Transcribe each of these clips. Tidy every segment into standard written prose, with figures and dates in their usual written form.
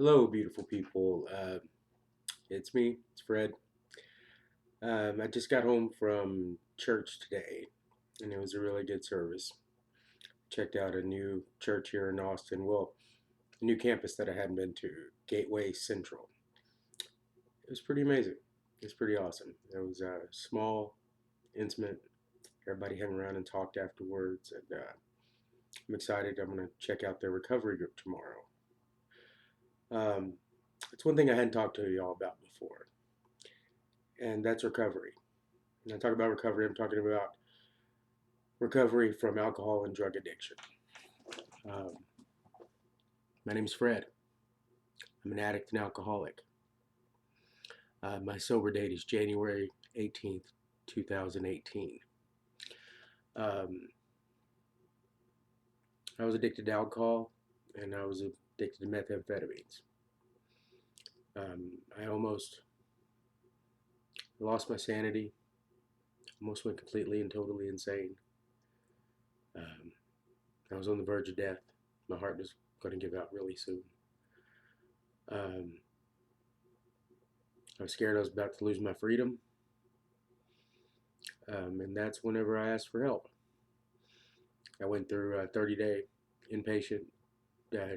Hello, beautiful people. It's me, it's Fred. I just got home from church today, and it was a really good service. Checked out a new church here in Austin. Well, a new campus that I hadn't been to, Gateway Central. It was pretty amazing. It was pretty awesome. It was small, intimate. Everybody hung around and talked afterwards, and I'm excited. I'm going to check out their recovery group tomorrow. Um, it's one thing I hadn't talked to y'all about before, and that's recovery. When I talk about recovery, I'm talking about recovery from alcohol and drug addiction. Um, my name's Fred. I'm an addict and alcoholic. My sober date is January 18th, 2018. Um, I was addicted to alcohol and I was addicted to methamphetamines. I almost lost my sanity, almost went completely and totally insane. Um, I was on the verge of death. My heart was going to give out really soon. Um, I was scared I was about to lose my freedom, and that's whenever I asked for help. I went through a 30-day inpatient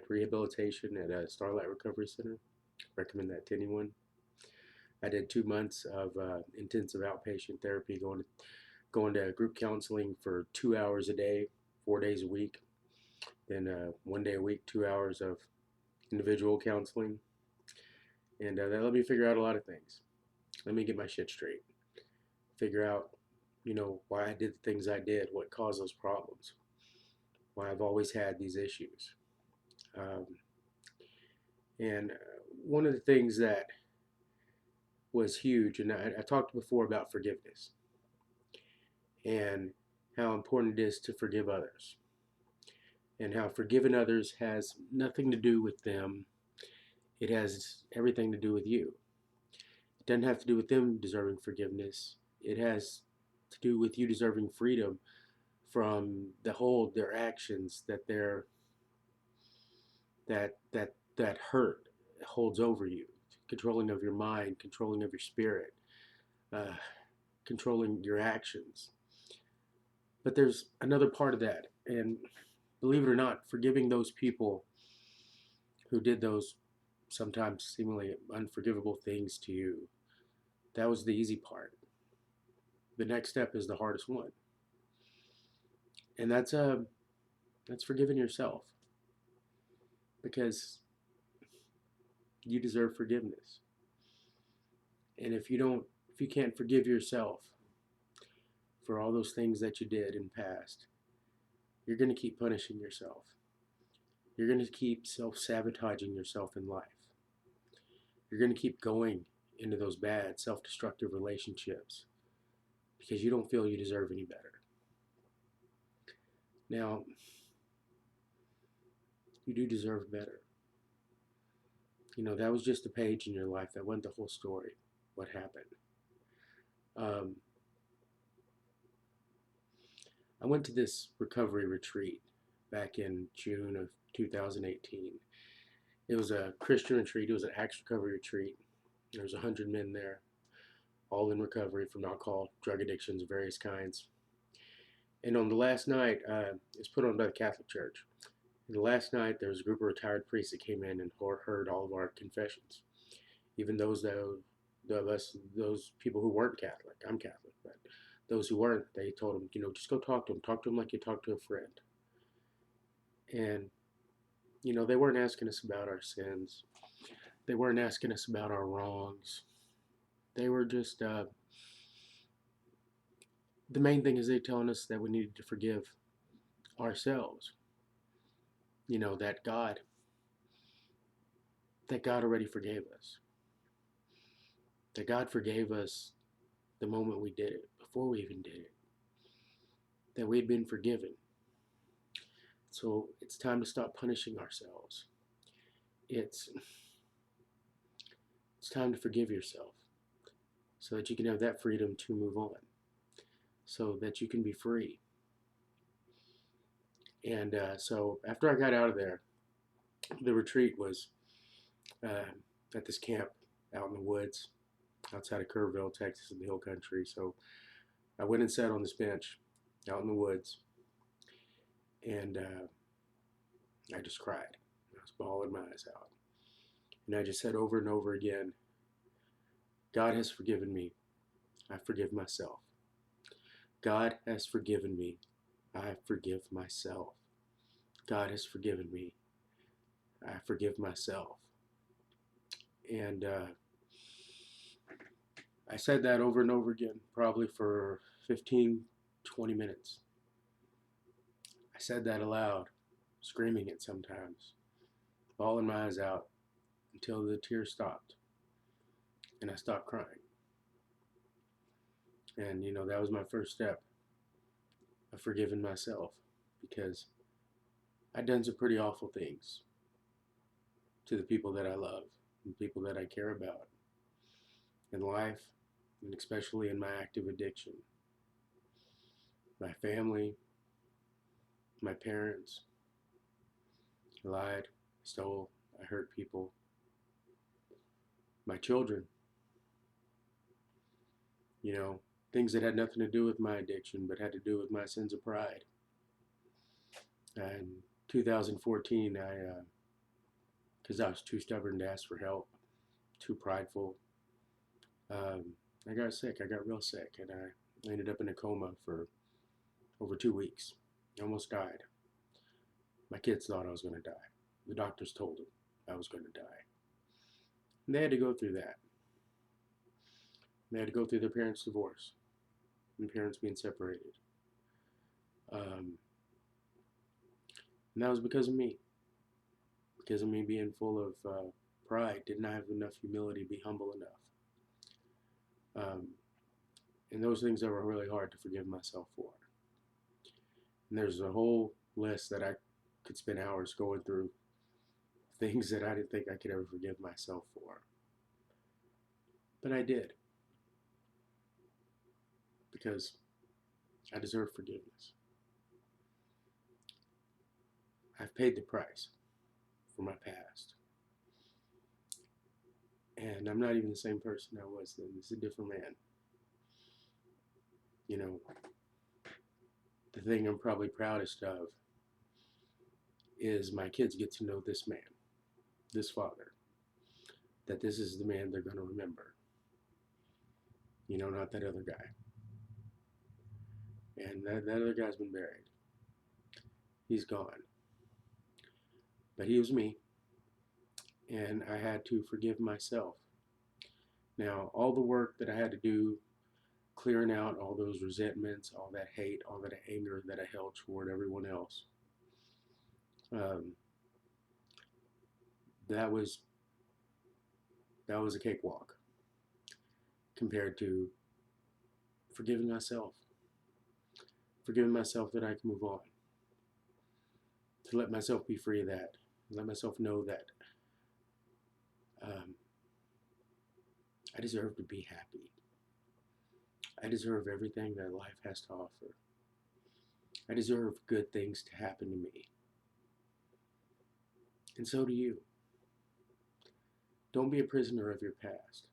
rehabilitation at a Starlight Recovery Center. Recommend that to anyone. I did 2 months of intensive outpatient therapy, going to group counseling for 2 hours a day, 4 days a week. Then 1 day a week, 2 hours of individual counseling, and that let me figure out a lot of things. Let me get my shit straight. Figure out, why I did the things I did, what caused those problems, why I've always had these issues. Um, and one of the things that was huge, and I talked before about forgiveness and how important it is to forgive others, and how forgiving others has nothing to do with them. It has everything to do with you. It doesn't have to do with them deserving forgiveness. It has to do with you deserving freedom from the hold their actions that hurt holds over you, controlling of your mind, controlling of your spirit, uh, controlling your actions. But there's another part of that, and believe it or not, forgiving those people who did those sometimes seemingly unforgivable things to you, that was the easy part. The next step is the hardest one, and that's forgiving yourself, because you deserve forgiveness. And if you can't forgive yourself for all those things that you did in the past, you're going to keep punishing yourself. You're going to keep self-sabotaging yourself in life. You're going to keep going into those bad, self-destructive relationships because you don't feel you deserve any better. Now, you do deserve better. That was just a page in your life. That wasn't the whole story. What happened? Um, I went to this recovery retreat back in June of 2018. It was a Christian retreat. It was an Acts recovery retreat. There was 100 men there, all in recovery from alcohol, drug addictions of various kinds. And on the last night, it was put on by the Catholic Church. And the last night, there was a group of retired priests that came in and heard all of our confessions. Even those people who weren't Catholic. I'm Catholic, but those who weren't, they told them, just go talk to them like you talk to a friend. And they weren't asking us about our sins. They weren't asking us about our wrongs. They were just the main thing is they telling us that we needed to forgive ourselves. You know that God already forgave us. That God forgave us the moment we did it, before we even did it. That we had been forgiven. So it's time to stop punishing ourselves. It's it's time to forgive yourself so that you can have that freedom to move on, so that you can be free. And so after I got out of there, the retreat was uh, at this camp out in the woods outside of Kerrville, Texas, in the hill country. So I went and sat on this bench out in the woods, and I just cried. I was bawling my eyes out. And I just said over and over again, God has forgiven me. I forgive myself. God has forgiven me. I forgive myself. God has forgiven me. I forgive myself. And I said that over and over again, probably for 15, 20 minutes. I said that aloud, screaming it sometimes, bawling my eyes out until the tears stopped and I stopped crying. And, that was my first step of forgiving myself, because I'd done some pretty awful things to the people that I love and people that I care about in life, and especially in my active addiction. My family, my parents. I lied, stole, I hurt people. My children, things that had nothing to do with my addiction, but had to do with my sins of pride. In 2014, because I was too stubborn to ask for help, too prideful, I got sick. I got real sick, and I ended up in a coma for over 2 weeks. I almost died. My kids thought I was going to die. The doctors told them I was going to die. And they had to go through that. They had to go through their parents' divorce and parents being separated. And that was because of me. Because of me being full of pride. Didn't have enough humility to be humble enough. And those things that were really hard to forgive myself for. And there's a whole list that I could spend hours going through, things that I didn't think I could ever forgive myself for. But I did. Because I deserve forgiveness. I've paid the price for my past. And I'm not even the same person I was then. This is a different man. The thing I'm probably proudest of is my kids get to know this man, this father, that this is the man they're going to remember. Not that other guy. And that other guy's been buried. He's gone. But he was me, and I had to forgive myself. Now, all the work that I had to do, clearing out all those resentments, all that hate, all that anger that I held toward everyone else, that was a cakewalk compared to forgiving myself that I can move on, to let myself be free of that, let myself know that I deserve to be happy. I deserve everything that life has to offer. I deserve good things to happen to me. And so do you. Don't be a prisoner of your past.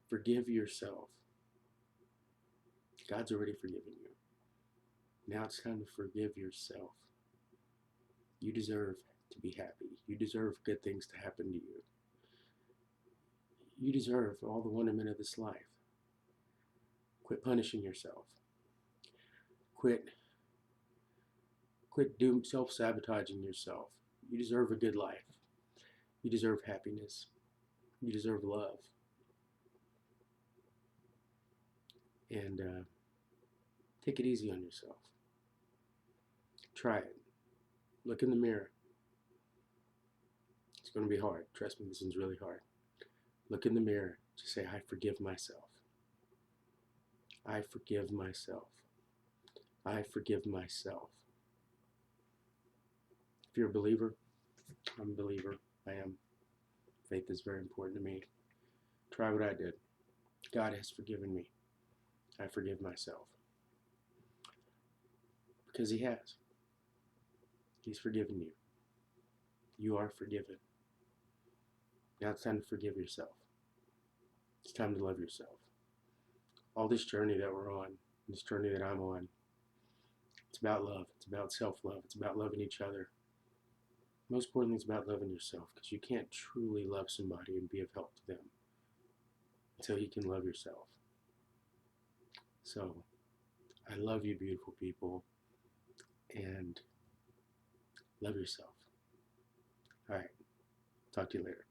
Forgive yourself. God's already forgiven you. Now it's time to forgive yourself. You deserve to be happy. You deserve good things to happen to you. You deserve all the wonderment of this life. Quit punishing yourself. Quit self-sabotaging yourself. You deserve a good life. You deserve happiness. You deserve love. And take it easy on yourself. Try it. Look in the mirror. It's going to be hard. Trust me, this one's really hard. Look in the mirror. Just say, I forgive myself. I forgive myself. I forgive myself. If you're a believer, I'm a believer. I am. Faith is very important to me. Try what I did. God has forgiven me. I forgive myself. Because He has. He's forgiven you. You are forgiven. Now it's time to forgive yourself. It's time to love yourself. All this journey that we're on, this journey that I'm on, it's about love. It's about self-love. It's about loving each other. Most importantly, it's about loving yourself, because you can't truly love somebody and be of help to them until you can love yourself. So, I love you, beautiful people, and love yourself. All right. Talk to you later.